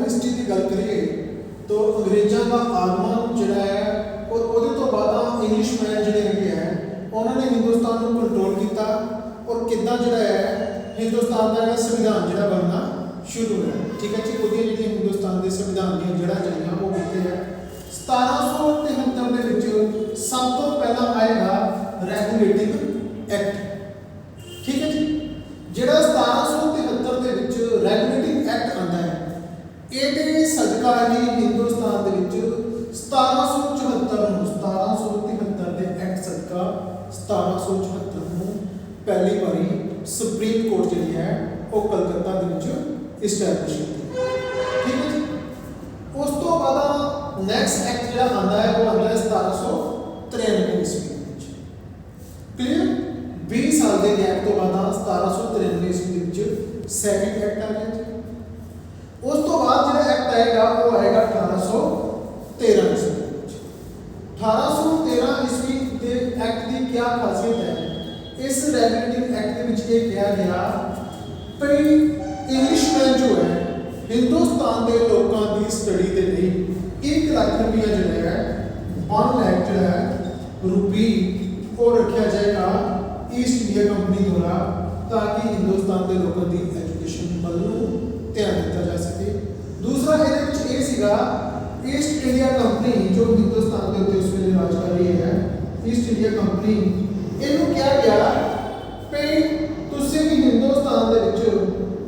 History की गल करिए तो अंग्रेज़ों का आगमन जोड़ा है और वो तो बाद इंग्लिशमैन जोड़े है उन्होंने हिंदुस्तान को कंट्रोल किया और कितना जोड़ा है हिंदुस्तान का संविधान जोड़ा बनना शुरू है। ठीक है जी, वो जो हिंदुस्तान के संविधान दी जड़ा चलियाँ वो कितने है 1773 के सब तो पहला आएगा रेगुलेटिंग एक्ट। ठीक है जी, ਜਿਹੜਾ 1773 ਦੇ ਵਿੱਚ ਰੈਗੂਲੇਟਿੰਗ ਐਕਟ ਆਉਂਦਾ ਹੈ ਇਹਦੇ ਸਦਕਾ ਹੀ ਹਿੰਦੁਸਤਾਨ ਦੇ ਵਿੱਚ 1774 ਦੇ ਐਕਟ ਸਦਕਾ 1774 ਨੂੰ ਪਹਿਲੀ ਵਾਰੀ ਸੁਪਰੀਮ ਕੋਰਟ ਜਿਹੜੀ ਹੈ ਉਹ ਕਲਕੱਤਾ ਦੇ ਵਿੱਚ ਇਸਟੈਬਲਿਸ਼ ਕੀਤੀ। ਠੀਕ ਹੈ ਜੀ, ਉਸ ਤੋਂ ਬਾਅਦ ਨੈਕਸਟ ਐਕਟ ਜਿਹੜਾ ਆਉਂਦਾ ਹੈ ਉਹ ਆਉਂਦਾ ਹੈ 1793 ਈਸਵੀ ਦੇ ਵਿੱਚ। ਕਲੀਅਰ 20 साल के गैप तो बाद 1793 ईस्वी के सैकेंड एक्ट आ गया जी। उस तो बाद जो एक्ट आएगा वो आएगा 1813 ईस्वी। 1813 ईस्वी के एक्ट की क्या खासियत है, इस रेगुलेटिंग एक्ट के विच ये कहा गया भाई इंग्लिशमैन जो है हिंदुस्तान के लोगों की स्टडी के लिए 1 लाख रुपया जो है 1 लाख जो है रुपये वो रखा जाएगा ईस्ट इंडिया कंपनी द्वारा ताकि हिंदुस्तान के लोगों की एजुकेशन ਵੱਲ ध्यान दिता जा सके। दूसरा ये ईस्ट इंडिया कंपनी जो हिंदुस्तान के उत्ते उस वे राज कर रही है ईस्ट इंडिया कंपनी इनू क्या गया भाई तुसी भी हिंदुस्तान के विच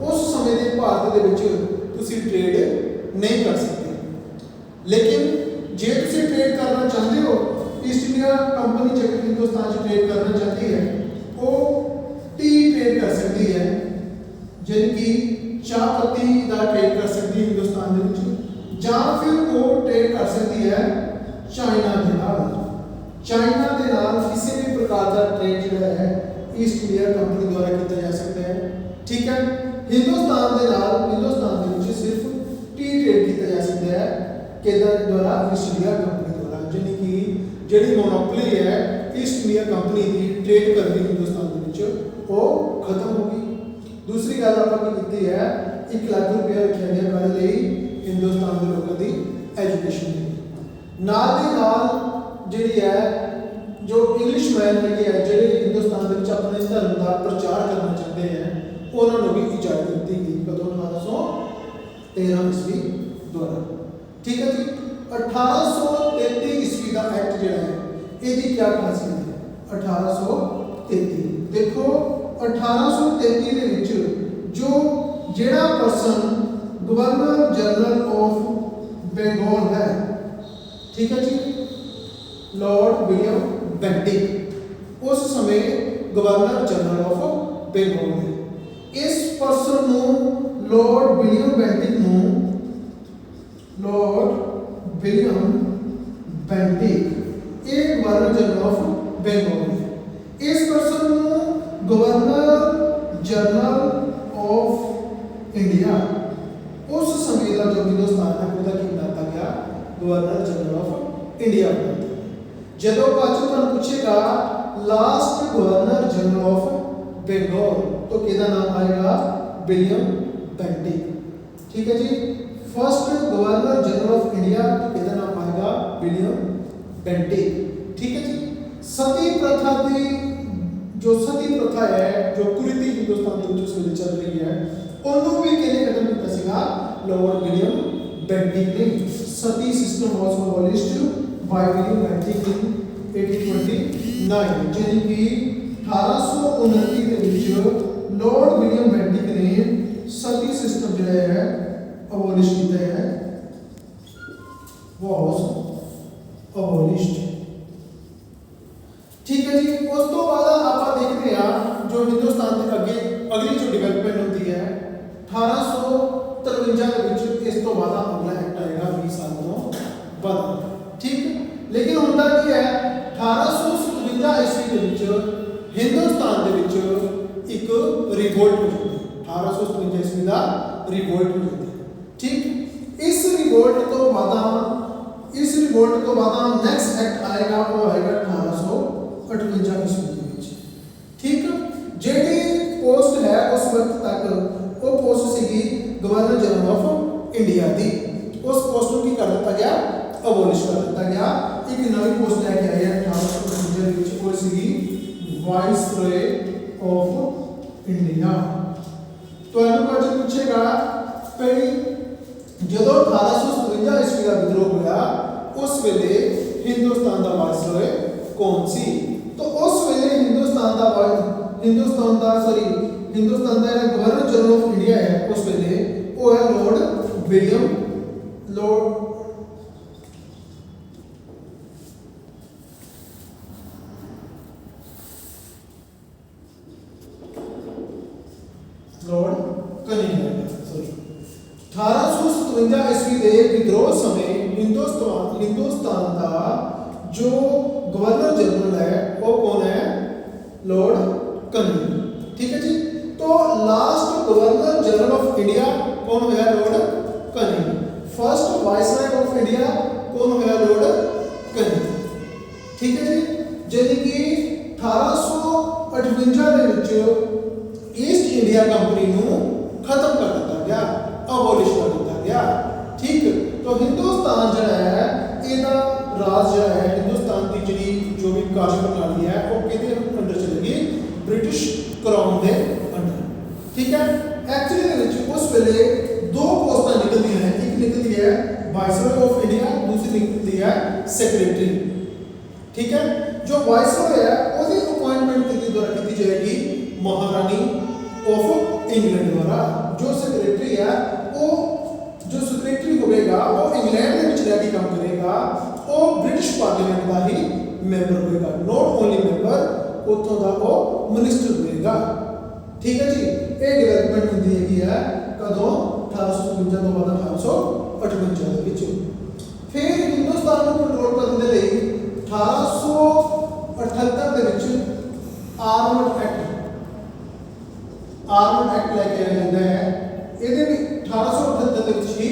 उस समय के भारत के विच तुसी ट्रेड नहीं कर सकते, लेकिन जे तुसी ट्रेड करना चाहते हो ईस्ट इंडिया कंपनी जब हिंदुस्तान से ट्रेड करना चाहती है वो टी ट्रेड कर सकती है, जिनकी चाह पत्ती का ट्रेड कर सकती है हिंदुस्तान के या फिर वो ट्रेड कर सकती है चाइना के नाल। चाइना के नाल किसी भी प्रकार का ट्रेड जो है ईस्ट इंडिया कंपनी द्वारा किया जा सकता है। ठीक है, हिंदुस्तान के नाल हिंदुस्तान के सिर्फ टी ट्रेड किया जा सकता है केंद्र द्वारा ईस्ट इंडिया कंपनी द्वारा, जिन्हें की जी मोनोपली है ईस्ट इंडिया कंपनी की ट्रेड करनी हिंदुस्तान के वो खत्म होगी। दूसरी गल आपकी है 1 लाख रुपया रखा गया कल हिंदुस्तान के लोगों की एजुकेशन नाल दी नाल जिहड़ी है जो इंग्लिशमैन है जो हिंदुस्तान के अपने धर्म का प्रचार करना चाहते हैं उन्होंने भी इजाजत दी गई कदों 1813 ईस्वी द्वारा। ठीक है जी, 1833 ईस्वी का एक्ट जो है इसकी क्या खासियत है 1833 देखो 1833 ਦੇ ਵਿੱਚ जो ਜਿਹੜਾ person governor general of Bengal है, ठीक है जी, लॉर्ड विलियम बेंटिक उस समय गवर्नर जनरल ऑफ बंगाल है। इस पर्सन ਨੂੰ लॉर्ड विलियम बेंटिक ਨੂੰ लॉर्ड विलियम बेंटिक ये गवर्नर जनरल ऑफ बंगाल है। इस पर्सन ਨੂੰ गवर्नर जनरल ऑफ इंडिया उस समय का जो हिंदुस्तान है उसका की बनाता गया गवर्नर जनरल ऑफ इंडिया बनाता। जो क्वेश्चन पूछेगा last governor general of Bengal तो किसका नाम आएगा विलियम बेंटिक। ठीक है जी, first governor general of India तो किसका नाम आएगा विलियम बेंटिक। ठीक है जी, सती प्रथा की जो सती प्रथा है जो कुरीति हिंदुस्तान के उस वे चल रही है उन्होंने भी किहने खत्म किया लॉर्ड विलियम बेंटिक ने। Sati system was abolished by William Bentinck in 1829 जिन्हें कि 1829 के विच लॉर्ड विलियम बेंटिक ने सती सिस्टम जो है अबॉलिश किया है वाज अबॉलिश्ड। ठीक है जी, उस तो बाद आप देखते हैं जो हिंदुस्तान के अगे अगली जो डिवेलपमेंट होती है 1853 इस तो बाद अगला एक्ट आएगा 20 साल तो बाद। ठीक, लेकिन होता की है 1857 ईस्वी के हिंदुस्तान के एक रिवोल्ट हो जाता है 1857 ईस्वी का रिवोल्ट हो जाता है। ठीक, इस रिवोल्ट तो बाद नेक्स्ट एक्ट आएगा वो आएगा 1858 ईस्वी के। ठीक, जी पोस्ट है उस वक्त तक वो पोस्ट सी गवर्नर जनरल ऑफ इंडिया की उस पोस्ट को की कर दिता गया अबोलिश कर दिता गया। एक नवी पोस्ट लैके आए 1855 वाइसरॉय ऑफ इंडिया। तो क्वेश्चन पूछेगा भाई जो 1857 ईस्वी का विद्रोह होया उस वेले हिंदुस्तान का वाइसरॉय कौन सी? तो उस वेले हिंदुस्तान का गवर्नर जनरल ऑफ इंडिया है उस वेले वो है लॉर्ड विलियम लॉर्ड कनिंघम। 1857 ईस्वी के विद्रोह समय हिंदुस्तान का जो गवर्नर जनरल है वो कौन है? Lord Cunningham. ठीक है जी। तो last governor general of India कौन होया? Lord Cunningham. First viceroy of India कौन होया? Lord Cunningham. ठीक है जी। यानी कि 1858 ਦੇ ਵਿੱਚ ईस्ट इंडिया कंपनी ਨੂੰ खत्म कर दिया गया, अबोलिश कर दिया गया। ठीक। तो हिंदुस्तान जो है ਇਹਦਾ राज जो है हिंदुस्तान की जी जो भी कार्य प्रणाली है वो किहदे अंडर चलेगी? ब्रिटिश क्राउन के अंडर। ठीक है। एक्चुअली उस वेले दो पोस्टां निकलती हैं, एक निकलती है वाइसरॉय ऑफ इंडिया, दूसरी निकलती है सेक्रेटरी। ठीक है। जो वाइसरॉय है उसकी अपॉइंटमेंट किसके द्वारा की जाएगी? महारानी ऑफ इंग्लैंड द्वारा। जो सेक्रेटरी है वो जो सेक्रेटरी होगा वो इंग्लैंड के विच रह के काम करेगा, वो ब्रिटिश पार्लीमेंट का ही मैंबर होगा, नॉट ओनली मैंबर, उतों का वो मिनिस्टर होगा। ठीक है जी। ये डेवलपमेंट होती है कदों 1857 तो बाद 1858 के विच। फिर हिंदुस्तान को कंट्रोल करने के लिए 1878 के विच आर्मड एक्ट लेके आया जाता है। ये 1878 के विच ही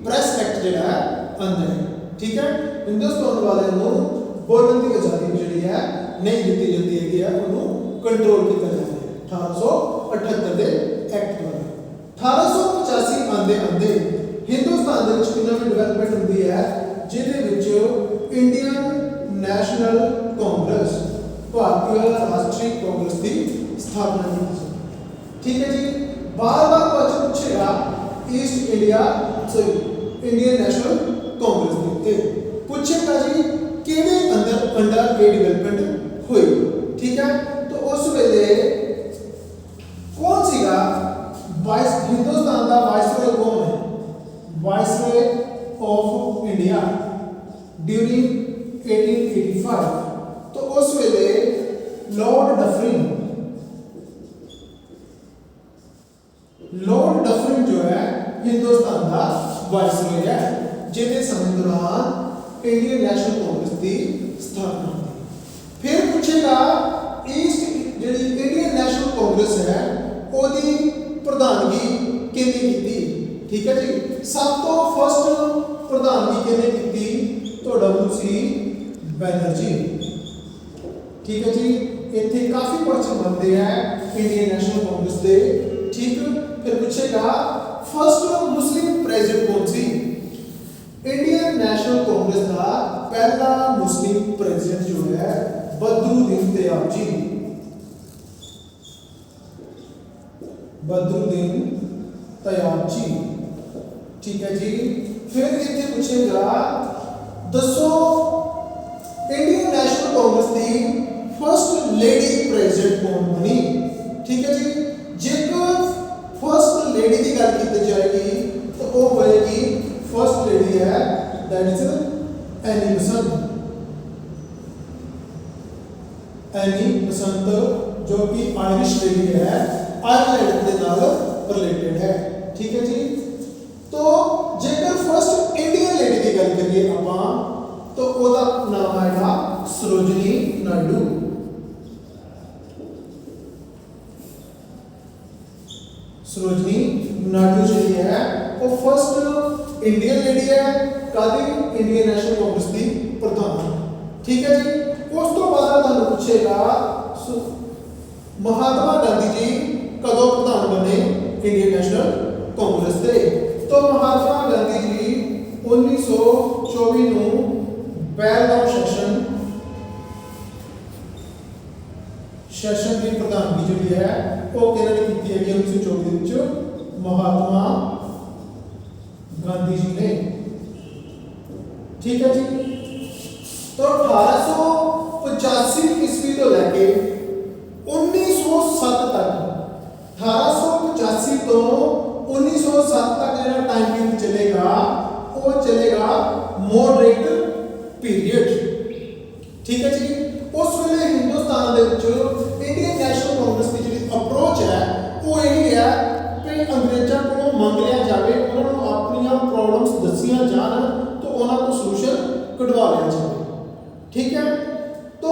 प्रेस एक्ट जो है आंदा है। ठीक है। हिंदुस्तान वाले को बोलने की आज़ादी जी है नहीं दी जाती है, उन्होंने कंट्रोल किया जाता है 1878 के एक्ट द्वारा। 1885 आंदे हिंदुस्तान के कितना भी डेवलपमेंट होती है जिहदे इंडियन नेशनल कांग्रेस भारतीय राष्ट्रीय कांग्रेस की स्थापना की। ठीक है जी। बार क्वेश्चन पूछेगा east India Indian National Congress के पूछेगा जी किहदे अंडर ये डेवलपमेंट हुई। ठीक है। तो उस वेले कौन सीगा हिंदुस्तान का वाइसरॉय कौन है? Viceroy of India during 1885। तो उस वेले लॉर्ड डफरिन जो है हिंदुस्तान का वाइसरॉय है, जिहदे समय दौरान इंडियन नेशनल कांग्रेस की स्थापना हुई। फिर पूछेगा ईस्ट जी इंडियन नेशनल कांग्रेस है ओदी प्रधानगी किहने की? ठीक है जी। सब तो फर्स्ट प्रधानगी किहने की? तो WC बैनर्जी। ठीक है जी। इतने काफ़ी क्वेश्चन बनते हैं इंडियन नेशनल कांग्रेस के। ठीक। फिर पूछेगा फर्स्ट मुस्लिम प्रेसिडेंट कौन सी? इंडियन नेशनल कांग्रेस का पहला मुस्लिम प्रेसिडेंट जो है बदरुद्दीन तयाबजी। ठीक है जी। फिर इतने पूछेगा दसो इंडियन नेशनल कांग्रेस की फर्स्ट लेडी प्रेसिडेंट कौन बनी? ठीक है जी। जेकर फर्स्ट लेडी की गल की जाएगी तो वो बनेगी फर्स्ट लेडी है दैट इज एनी बसंत जो कि आयरिश लेडी है, आयरलैंड के नाल रिलेटेड है। ठीक है जी। तो जेकर फर्स्ट इंडियन लेडी की गल करिए आपां तो ओदा नाम आएगा सरोजनी नायडू। सरोजनी नायडू जी है वो फर्स्ट इंडियन लेडी है कादी इंडियन नेशनल कांग्रेस की प्रधान। ठीक है जी। उस तो बाद तुहानू पूछेगा महात्मा गांधी जी कदों प्रधान बने इंडियन नेशनल कांग्रेस के? तो महात्मा गांधी जी 1924 ਨੂੰ ਪਹਿਲਗਾਮ ਸੈਸ਼ਨ ਦੀ ਪ੍ਰਧਾਨਗੀ ਜਿਹੜੀ ਹੈ ਉਹ ਕਿਹਨਾਂ ਨੇ ਕੀਤੀ ਹੈ 1924 ਦੇ ਵਿੱਚ महात्मा गांधी जी ने। ठीक है जी। तो 1885 ईस्वी तो लैके 1907 तक 1885 तो 1907 तक जो टाइम पीरियड चलेगा वो चलेगा मॉडरेट पीरियड। ठीक है जी। उस वेले हिंदुस्तान दे विच इंडियन नेशनल कांग्रेस की जी अप्रोच है वो यही है कि अंग्रेजों को मंग लिया जाए, उन्होंने अपनी प्रॉब्लम्स दसिया जान तो उन्होंने को सलूशन कढ़वा लिया जाए। ठीक है। तो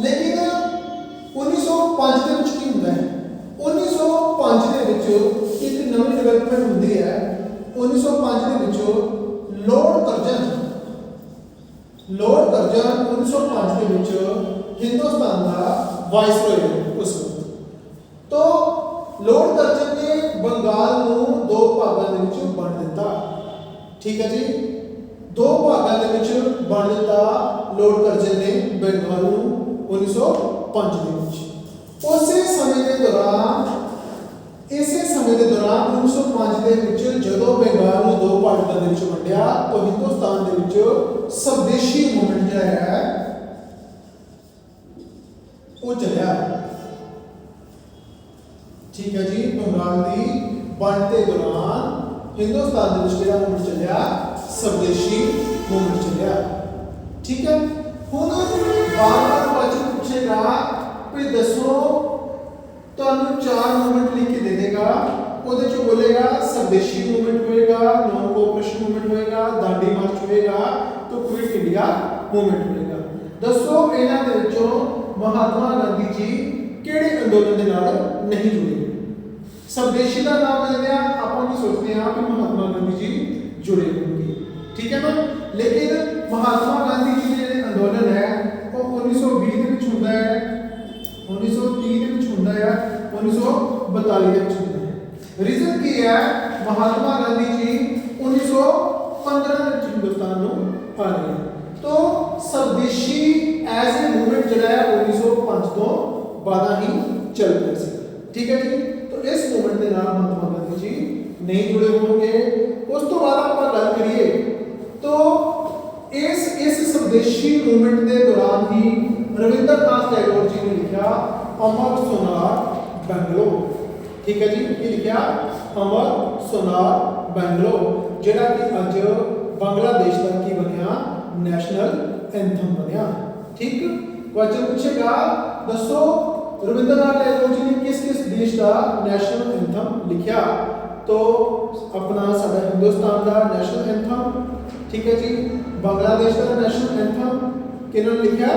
लेकिन 1905 के विच की हुंदा है 1905 के विच एक नवी डेवलपमेंट हुंदी है 1905 के विच लॉर्ड कर्जन 1905 के विच हिंदुस्तान का वाइसरॉय है उस वक्त। तो लॉर्ड कर्जन ने बंगाल ਨੂੰ दो भागों ਦੇ ਵਿੱਚ ਵੰਡ ਦਿੱਤਾ। ठीक है जी। दो भागों ਦੇ ਵਿੱਚ ਵੰਡ ਦਿੱਤਾ लॉर्ड कर्जन ने बंगाल ਨੂੰ 1905 ਦੇ ਵਿੱਚ। ਉਸੇ ਸਮੇਂ ਦੇ ਦੌਰਾਨ 1905 ਦੇ ਵਿੱਚ ਜਦੋਂ ਬੰਗਾਲ ਨੂੰ ਦੋ ਭਾਗਾਂ ਦੇ ਵਿੱਚ ਵੰਡਿਆ ਤਾਂ ਹਿੰਦੁਸਤਾਨ ਦੇ ਵਿੱਚ ਸਵਦੇਸ਼ੀ ਮੂਵਮੈਂਟ ਜਿਹੜਾ ਹੈ ਉਹ ਚੱਲਿਆ। ठीक है जी। बंगाल की वंड के दौरान हिंदुस्तान के विच मूवमेंट चलिया स्वदेशी मूवमेंट चलिया। ठीक है। हुण बार-बार क्वेश्चन पूछेगा कि दसो तुहानू चार मूवमेंट लिख के दे देगा ਉਹਦੇ ਚ बोलेगा स्वदेशी मूवमेंट होएगा, नॉन कोऑपरेशन मूवमेंट होएगा, दांडी मार्च होएगा तो क्विट इंडिया मूवमेंट होएगा। दसो ਇਹਨਾਂ ਦੇ ਵਿੱਚੋਂ महात्मा गांधी जी ਕਿਹੜੇ ਅੰਦੋਲਨ ਦੇ ਨਾਲ नहीं जुड़े। स्वदेशी का नाम लेते हैं आप सोचते हैं कि महात्मा गांधी जी जुड़े होंगे। ठीक है ना। लेकिन महात्मा गांधी जी के अंदोलन है वो 1920 के विच हुंदा है 1930 के विच हुंदा है 1942 के विच हुंदा है। रीजन की है महात्मा गांधी जी 1915 में हिंदुस्तान में आ गए। तो स्वदेशी एज ए मूवमेंट जो है 1905 तो बाद ही चल रहा है। ठीक है जी। तो इस मूवमेंट के नाम महात्मा गांधी जी नहीं जुड़े होंगे। उस तो बाद आप गल करिए तो इस स्वदेशी मूवमेंट के दौरान ही रविंद्रनाथ टैगोर जी ने लिखा अमर सोनार बैंगलोर। ठीक है जी। ये लिखा अमर सोनार बैंगलोर जिहड़ा कि अज बांग्लादेश का की बनया नेशनल एंथम बनया। ठीक। क्वेश्चन पूछेगा दसो रविंद्रनाथ टैगोर जी ने किस किस देश का नेशनल एंथम लिखा। तो अपना साडा हिंदुस्तान का नेशनल एंथम। ठीक है जी। बांग्लादेश का नेशनल एंथम किन्होंने लिखा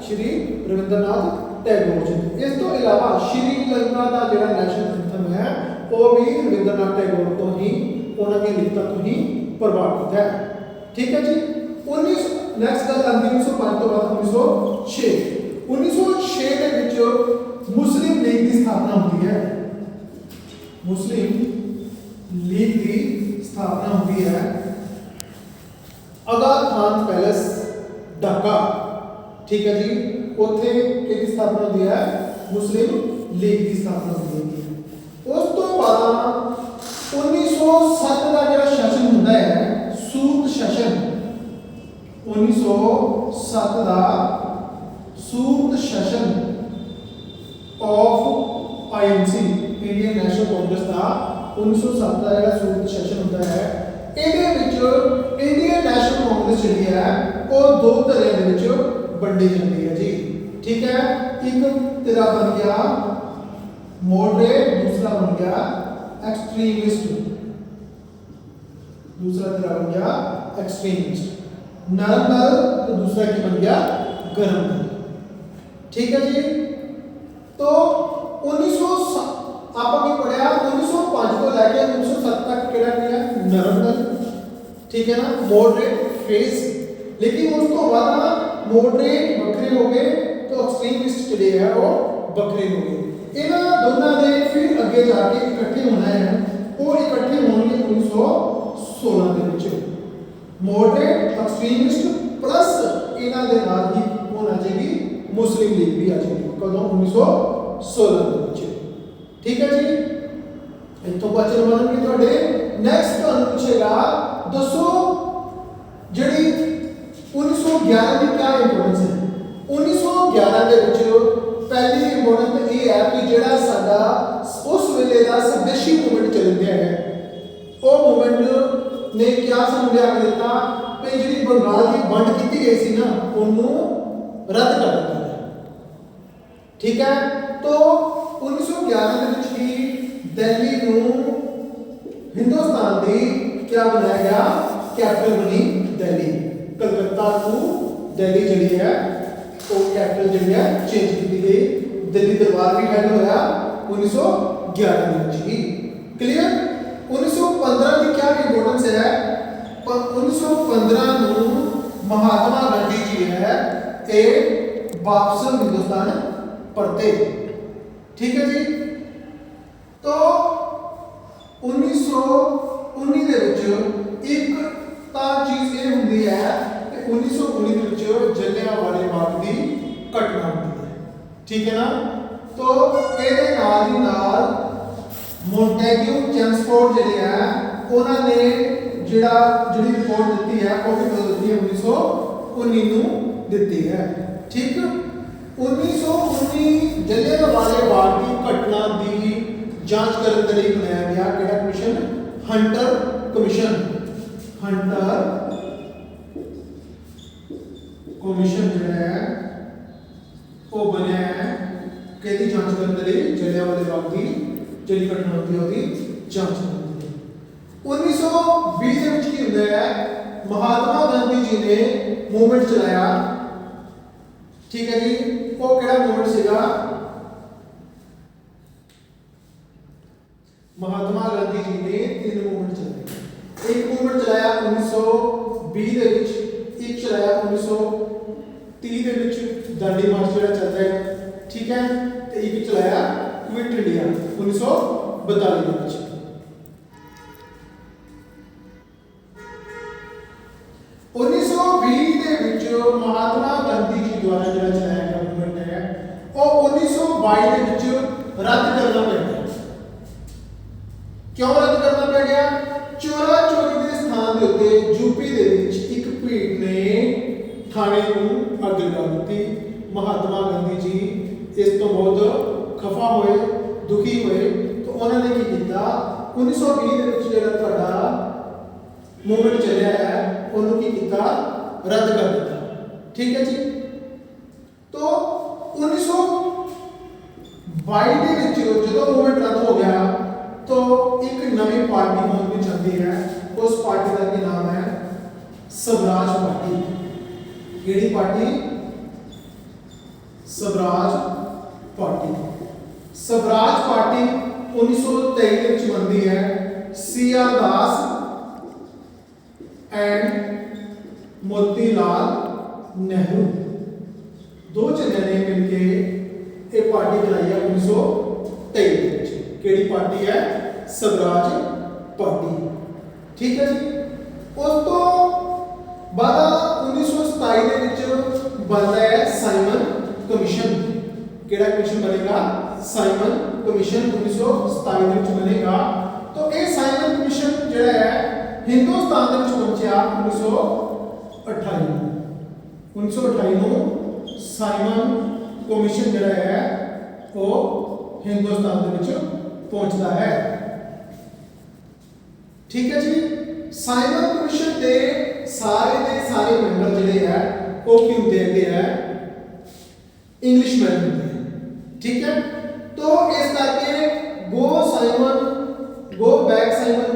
श्री रविंद्रनाथ टैगोर जी। इस तो इलावा श्रीलंका का जो नेशनल एंथम है वो भी रविंद्रनाथ टैगोर तो ही उन्होंने लिखता तो ही प्रभावित है। ठीक है जी। 19 नेक्स्ट गल आती 1905 तो बाद 1906 के विच मुस्लिम लीग की स्थापना होती है। मुस्लिम लीग की स्थापना होती है आगा खान पैलेस ढाका। ठीक है जी। उत्थे की स्थापना होती है मुस्लिम लीग की स्थापना होती है। उस तो बाद 1907 का जो सेशन होता है सूत सेशन 1907 का Surat session of INC Indian National Congress का 1907 का जो सूत सेशन होता है ਇਹਦੇ ਵਿੱਚ इंडियन नेशनल कांग्रेस जी है वो दो तरह के विच वंडी जाती है जी। ठीक है। एक तेरा बन गया मॉडरेट, दूसरा बन गया एक्सट्रीमिस्ट। दूसरा तेरा बन गया एक्सट्रीमिस्ट। नरम दल तो दूसरा की बन गया गर्म दल। ठीक है जी। तो 1900 आपा की पढ़िया 1905 को लेके 1907 तक केड़ा किया नरम दल। ठीक है ना। Moderate phase. लेकिन उस तो बाद मॉडरेट बखरे हो गए तो एक्सट्रीमिस्ट चले हैं वो बखरे हो गए। इन्हां दोनों ने फिर अगे जाके इकट्ठे होना है ਉਹ ਇਕੱਠੇ ਹੋਣਗੇ 1916 ਦੇ ਵਿੱਚ। ਮੋਡਰੇਟ ਐਕਸਟ੍ਰੀਮਿਸਟ ਪਲੱਸ ਇਹਨਾਂ ਦੇ ਨਾਲ ਹੀ ਹੋਣਾ ਚਾਹੀਦੀ ਮੁਸਲਿਮ ਲੀਗ ਵੀ ਆ ਜਾਏਗੀ। ਕਦੋਂ? 1916 ਦੇ ਵਿੱਚ। ਠੀਕ ਹੈ ਜੀ। ਇੱਥੋਂ ਕੁਐਸਚਨ ਬਣਨਗੇ ਤੁਹਾਡੇ। ਨੈਕਸਟ ਤੁਹਾਨੂੰ ਪੁੱਛੇਗਾ ਦੱਸੋ ਜਿਹੜੀ 1911 ਦੀ ਕੀ ਇੰਪੋਰਟੈਂਸ ਹੈ। 1911 ਦੇ ਵਿੱਚ ਪਹਿਲੀ ਇੰਪੋਰਟੈਂਸ ਇਹ ਹੈ ਕਿ ਜਿਹੜਾ ਸਾਡਾ ਉਸ ਵੇਲੇ ਦਾ ਸਵਦੇਸ਼ੀ ਮੂਵਮੈਂਟ ਚੱਲਦਾ ਹੈ, ਉਹ ਮੂਵਮੈਂਟ ਨੇ ਕਿਆ ਸਾਨੂੰ ਲਿਆ ਕੇ ਦਿੱਤਾ ਕਿ ਜਿਹੜੀ ਬੰਗਾਲ ਦੀ ਵੰਡ ਕੀਤੀ ਗਈ ਸੀ ਨਾ ਉਹਨੂੰ ਰੱਦ ਕਰ ਦਿੱਤਾ ਗਿਆ। ਠੀਕ ਹੈ। तो 1911 ਦੇ ਵਿੱਚ ਹੀ ਦਿੱਲੀ ਨੂੰ ਹਿੰਦੁਸਤਾਨ ਦੀ ਕਿਆ ਬਣਾਇਆ ਗਿਆ? ਕੈਪੀਟਲ ਬਣੀ ਦਿੱਲੀ। ਕਲਕੱਤਾ ਨੂੰ ਦਿੱਲੀ ਜਿਹੜੀ ਹੈ ਉਹ ਕੈਪੀਟਲ ਜਿਹੜੀ ਹੈ ਚੇਂਜ ਕੀਤੀ ਗਈ। ਦਿੱਲੀ ਦਰਬਾਰ ਵੀ ਹੈਡ ਹੋਇਆ 1911 ਦੇ ਵਿੱਚ ਹੀ। ਕਲੀਅਰ। 1915 ਦੀ ਕਿਆ ਇੰਪੋਰਟੈਂਸ ਹੈ? 1915 ਨੂੰ महात्मा गांधी जी है ये वापस हिंदुस्तान परते। ठीक है जी। तो 1919 ਦੇ ਵਿੱਚ ਇੱਕ ਤਾਂ ਚੀਜ਼ ਇਹ ਹੁੰਦੀ ਹੈ ਕਿ 1919 ਦੇ ਵਿੱਚ ਜਲਿਆਂਵਾਲੇ ਬਾਗ ਦੀ ਘਟਨਾ ਹੁੰਦੀ ਹੈ। ਠੀਕ ਹੈ ਨਾ। तो ਇਹਦੇ ਨਾਲ ਹੀ ਨਾਲ ਮੌਂਟੈਗਿਊ ਚੈਮਸਫੋਰਡ ਜਿਹੜੇ ਆ ਉਹਨਾਂ ਨੇ ਜਿਹੜੀ ਰਿਪੋਰਟ ਦਿੱਤੀ ਹੈ ਉਹ ਵੀ ਦਿੱਤੀ ਹੈ 1919 ਨੂੰ ਦਿੱਤੀ ਹੈ। ਠੀਕ। 1919 ਜਲਿਆਂਵਾਲੇ ਬਾਗ ਦੀ ਘਟਨਾ ਦੀ ਜਾਂਚ ਕਰਨ ਦੇ ਲਈ ਬਣਾਇਆ ਗਿਆ ਕਿਹੜਾ commission? Hunter commission. Hunter commission ਜਿਹੜਾ ਹੈ ਉਹ ਬਣਿਆ ਹੈ ਕਿਹਦੀ ਜਾਂਚ ਕਰਨ ਦੇ ਲਈ? ਜਲਿਆਂਵਾਲੇ ਬਾਗ ਦੀ ਜਿਹੜੀ ਘਟਨਾ ਹੁੰਦੀ ਹੈ ਉਹਦੀ ਜਾਂਚ ਕਰਨ ਦੇ ਲਈ। 1920 ਦੇ ਵਿੱਚ ਕੀ ਹੁੰਦਾ ਹੈ? महात्मा गांधी जी ने मूवमेंट चलाया। ठीक है जी। वो केड़ा मूवमेंट सीगा? महात्मा गांधी जी ने 3 मूवमेंट चलाए। एक मूवमेंट चलाया 1920 ਦੇ ਵਿੱਚ, ਇੱਕ ਚਲਾਇਆ 1930 ਦੇ ਵਿੱਚ दांडी मार्च ਜਿਹੜਾ ਚੱਲਦਾ ਹੈ। ठीक है। ਤੇ ਇੱਕ ਚਲਾਇਆ क्विट इंडिया 1942 ਦੇ ਵਿੱਚ। 1920 ਦੇ ਵਿੱਚ ਮਹਾਤਮਾ ਗਾਂਧੀ ਜੀ ਦੁਆਰਾ ਜਿਹੜਾ ਚਲਾਇਆ ਗਿਆ ਮੂਵਮੈਂਟ ਹੈ ਉਹ 1922 ਦੇ ਵਿੱਚ ਰੱਦ ਕਰਨਾ ਪਿਆ ਗਿਆ। ਕਿਉਂ ਰੱਦ ਕਰਨਾ ਪਿਆ ਗਿਆ? ਚੋਰਾ ਚੋਰੀ ਦੇ ਸਥਾਨ ਦੇ ਉੱਤੇ ਯੂਪੀ ਦੇ ਵਿੱਚ ਇੱਕ ਭੀੜ ਨੇ ਥਾਣੇ ਨੂੰ ਅੱਗ ਲਗਾ ਦਿੱਤੀ। ਮਹਾਤਮਾ ਗਾਂਧੀ ਜੀ ਇਸ ਤੋਂ ਬਹੁਤ ਖਫਾ ਹੋਏ, ਦੁਖੀ ਹੋਏ। ਤਾਂ ਉਹਨਾਂ ਨੇ ਕੀ ਕੀਤਾ? 1920 ਦੇ ਵਿੱਚ ਜਿਹੜਾ ਤੁਹਾਡਾ मूवमेंट चलिया है उन्होंने की किया? रद्द कर दिया। ठीक है जी। तो 1922 ਦੇ ਵਿੱਚ ਜਦੋਂ मूवमेंट रद्द हो गया तो एक नवी पार्टी होने में चलती है। उस पार्टी का क्या नाम है? स्वराज पार्टी। केड़ी party? Swaraj party. Swaraj party 1923 ਦੇ ਵਿੱਚ बनती है। CR Das and Motilal Nehru दो जने ने मिलके ये पार्टी बनाई है 1923। केड़ी पार्टी है? स्वराज पार्टी। ठीक है जी। उस तो बाद 1927 ਦੇ ਵਿੱਚ बनता है साइमन कमीशन। केड़ा कमीशन बनेगा? साइमन कमीशन 1927 ਦੇ ਵਿੱਚ बनेगा। तो ये साइमन कमीशन ਜਿਹੜਾ है हिंदुस्तान ਦੇ ਵਿੱਚ ਪਹੁੰਚਿਆ 1928 ਨੂੰ। ਸਾਈਮਨ ਕਮਿਸ਼ਨ ਜਿਹੜਾ ਹੈ ਉਹ ਹਿੰਦੁਸਤਾਨ ਦੇ ਵਿੱਚ ਪਹੁੰਚਦਾ ਹੈ। ਠੀਕ ਹੈ ਜੀ। ਸਾਈਮਨ ਕਮਿਸ਼ਨ ਦੇ ਸਾਰੇ ਮੈਂਬਰ ਜਿਹੜੇ ਹੈ ਉਹ ਕੀ ਹੁੰਦੇ ਹੈਗੇ ਹੈ? ਇੰਗਲਿਸ਼ਮੈਨ ਹੁੰਦੇ ਹੈ। ठीक है। तो इस करके गो बैक साइमन